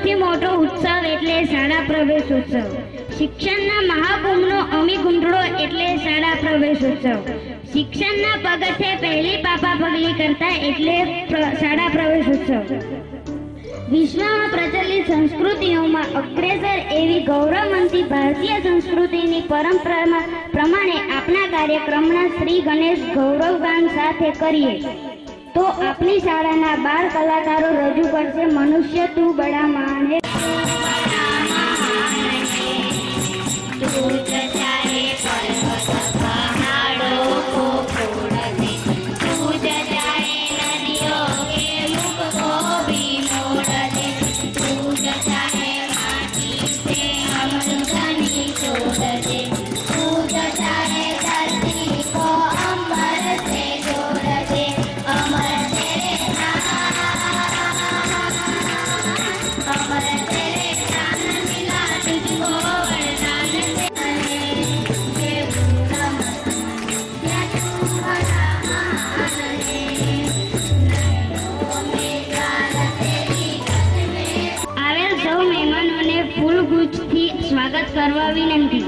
સૌથી મોટો ઉત્સવ એટલે શાળા પ્રવેશ ઉત્સવ. શિક્ષણના મહાકુંભનો અમી ગુંઠળો એટલે શાળા પ્રવેશ ઉત્સવ. શિક્ષણના પગથે પહેલી પાપા પગલી કરતા એટલે શાળા પ્રવેશ ઉત્સવ. વિશ્વમાં પ્રચલિત સંસ્કૃતિઓમાં અગ્રેસર એવી ગૌરવવંતી ભારતીય સંસ્કૃતિની પરંપરા પ્રમાણે આપના કાર્યક્રમના શ્રી ગણેશ ગૌરવગાન સાથે કરીએ તો આપની શાળાના 12 કલાકારો રજૂ કરશે મનુષ્ય તું બડા મહાન હે. સ્વાગત કરવા વિનંતી.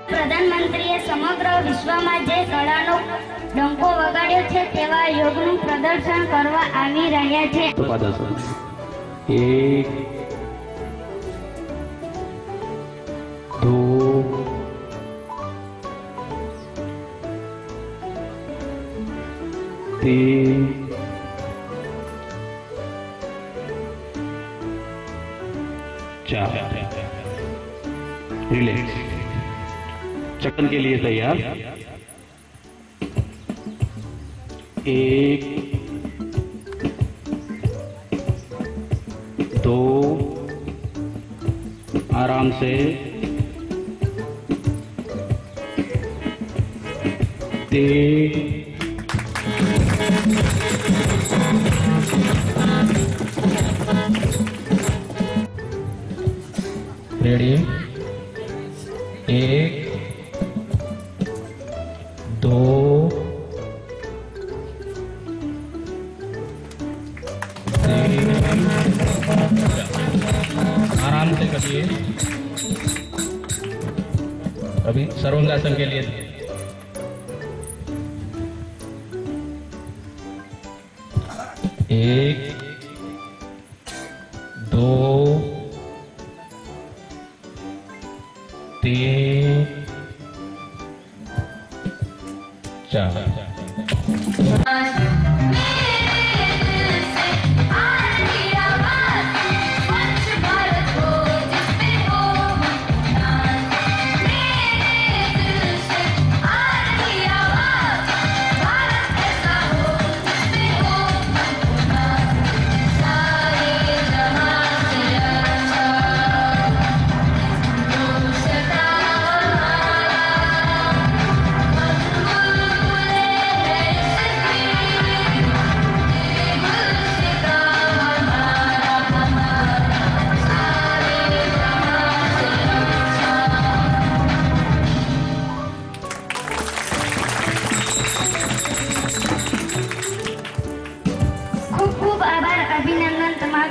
પ્રધાનમંત્રીએ સમગ્ર વિશ્વમાં જે કળાનો ડંકો વગાડ્યો છે તેવા યોગનું પ્રદર્શન કરવા આવી રહ્યા છે. 1 2 3 4. रिलैक्स. चक्कर के लिए तैयार. 1 2 आराम से. 3 रेडी. 1 2 3 आराम से करिए. अभी सर्वांगासन के लिए 1 2 3 4.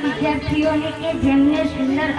વિદ્યાર્થીઓને કે જેમને સુંદર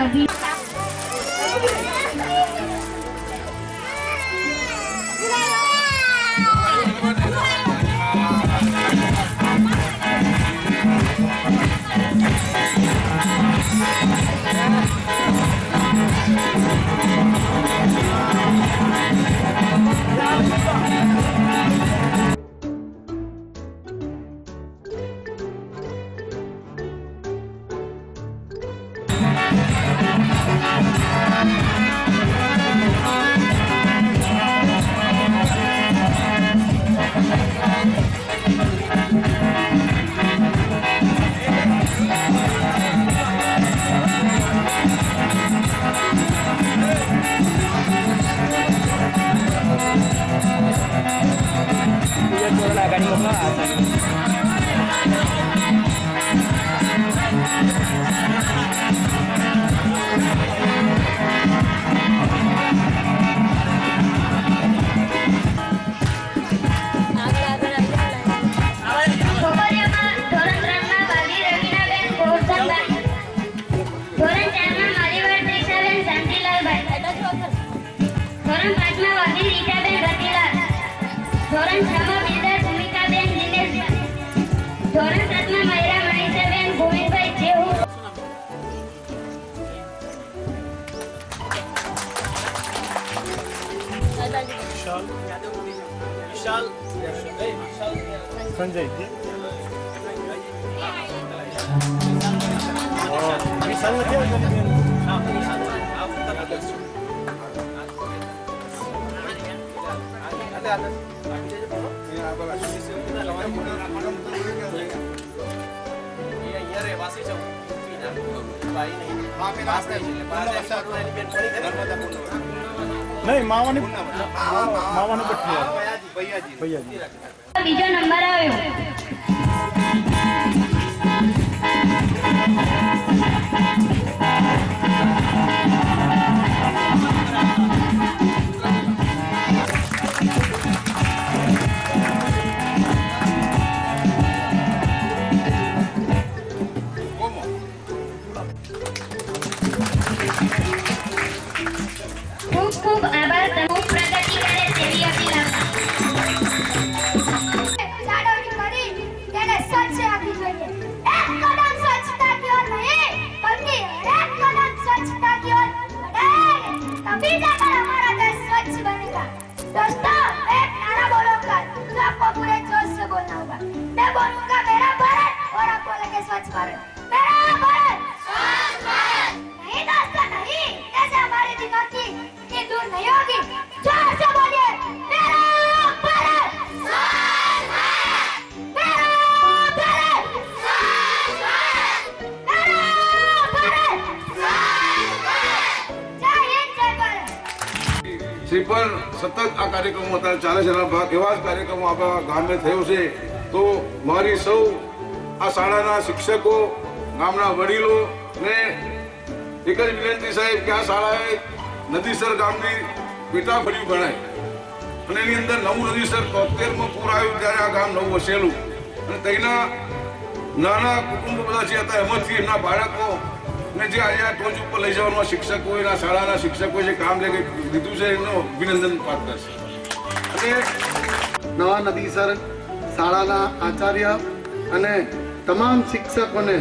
संजय नहीं मावानी बैठी भैया जी બીજો નંબર આવ્યો. ખૂબ ખૂબ આભાર. તમે પ્રગતિ કરે તેવી અપીલ આપો. मैं बोलूंगा मेरा भारत और आप बोलेंगे स्वच्छ भारत. मेरा भारत स्वच्छ भारत. नहीं दोस्तों नहीं, ऐसे हमारी दिनों की दूर नहीं होगी. जोर से बोलिए मेरा भारत स्वच्छ भारत. मेरा भारत स्वच्छ भारत. मेरा भारत स्वच्छ भारत. जय हिंद जय भारत. શ્રીફળ સતત આ કાર્યક્રમો અત્યારે ચાલે છે. એના ભાગ એવા જ કાર્યક્રમો આપણા ગામે થયો છે. તો મારી સૌ આ શાળાના શિક્ષકો, ગામના વડીલો ને એક જ વિનંતી સાહેબ કે આ શાળાએ નદીસર ગામની પેટાફળિયું ગણાય અને એની અંદર નવું નદીસર 73માં પૂર આવ્યું ત્યારે આ ગામ નવું વસેલું અને તેના નાના કુટુંબો બધા જે હતા એમાંથી એમના બાળકો ને જે અહીંયા ટોચ ઉપર લઈ જવાનું શિક્ષકો એના શાળાના શિક્ષકો જે કામ લે લીધું છે એમનો અભિનંદન પાત્ર છે. અને નવા નદીસર શાળાના આચાર્ય અને તમામ શિક્ષકોને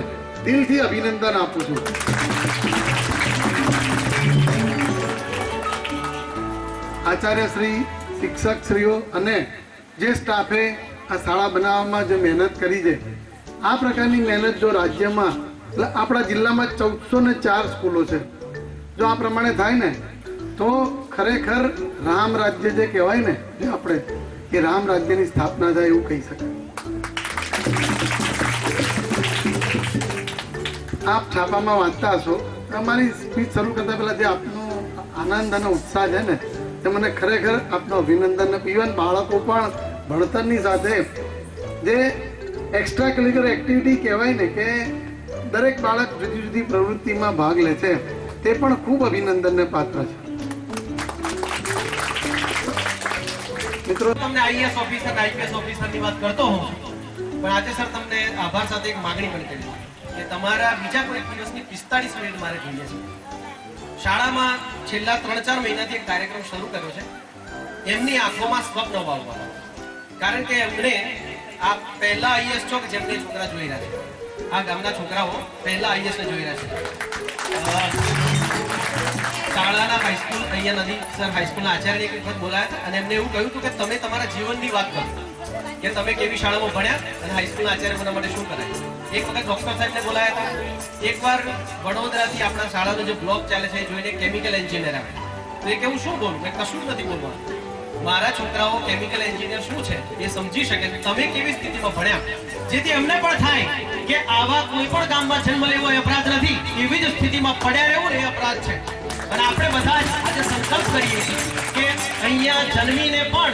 દિલથી અભિનંદન આપું છું. આચાર્યશ્રી, શિક્ષકશ્રીઓ અને જે સ્ટાફે આ શાળા બનાવવામાં જે મહેનત કરી છે, આ પ્રકારની મહેનત જો રાજ્યમાં આપણા જિલ્લામાં 1404 સ્કૂલો છે. જો આ પ્રમાણે થાય ને તો ખરેખર રામ રાજ્ય જે કહેવાય ને જે આપણે કે રામ રાજ્યની સ્થાપના થાય એવું કહી શકાય. આપ છાપામાં વાંચતા હશો. અમારી સ્પીચ શરૂ કરતા પહેલા જે આપનો આનંદ અને ઉત્સાહ છે ને તે મને ખરેખર આપનો અભિનંદન. ઇવન બાળકો પણ ભણતરની સાથે જે એક્સ્ટ્રા કરિક્યુલર એક્ટિવિટી કહેવાય ને કે દરેક બાળક જુદી જુદી પ્રવૃત્તિમાં ભાગ લે છે તે પણ ખૂબ અભિનંદનને પાત્ર છે. મિત્રો, તમને આઈએએસ ઓફિસર આઈપીએસ ઓફિસરની વાત કરતો હોઉં છું, પણ આજે સર તમને આભાર સાથે એક માંગણી પણ કરી. કે તમારા બીજા કોઈ દિવસની 45 મિનિટ મારે જોઈએ છે. શાળામાં છેલ્લા 3-4 મહિનાથી એક કાર્યક્રમ શરૂ કર્યો છે. એમની આંખોમાં સ્વપ્ન વાવવાનો, કારણ કે એમણે આ પહેલા આઈએસ છો કે જેમને છોકરા જોઈ રહ્યા છે. આ ગામના છોકરાઓ પહેલા આઈએસ ને જોઈ રહ્યા છે. શાળાના હાઈસ્કૂલ અહીંયા નદી સર હાઈસ્કૂલના આચાર્ય એક વખત બોલાયા હતા અને એમને એવું કહ્યું હતું કે તમે તમારા જીવનની વાત કરો કે તમે કેવી શાળામાં ભણ્યા અને હાઈસ્કૂલના આચાર્ય બનવા માટે શું કરાય. એક વખત ડોક્ટર સાહેબને બોલાયા હતા. એકવાર વડોદરાથી આપણા શાળાનો જે બ્લોક ચાલે છે એ જોઈને કેમિકલ એન્જિનિયર આવે તો એ કેવું શું બોલું, મેં કશું જ નથી બોલવાનું. મારા છોકરાઓ કેમિકલ એન્જિનિયર શું છે એ સમજી શકે તમે કેવી સ્થિતિમાં ભણ્યા, જેથી એમને પણ થાય કે આવા કોઈ પણ ગામમાં જન્મ લેવો એ અપરાધ નથી, એવી જ સ્થિતિમાં પડ્યા રહેવું એ અપરાધ છે. અને આપણે બધા જ આજે સંકલ્પ કરીએ છીએ કે અહીંયા જન્મીને પણ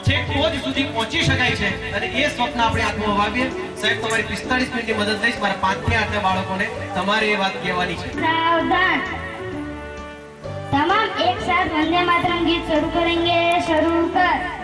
છેક ટોચ સુધી પહોંચી શકાય છે અને એ સ્વપ્ન આપણે આત્મા વાવીએ. સાહેબ તમારી 45 મિનિટની મદદ લઈશ. મારા 5 થી 8 બાળકોને તમારે એ વાત કહેવાની છે. सावधान, तमाम एक साथ वंदे मातरम गीत शुरू करेंगे. शुरू कर.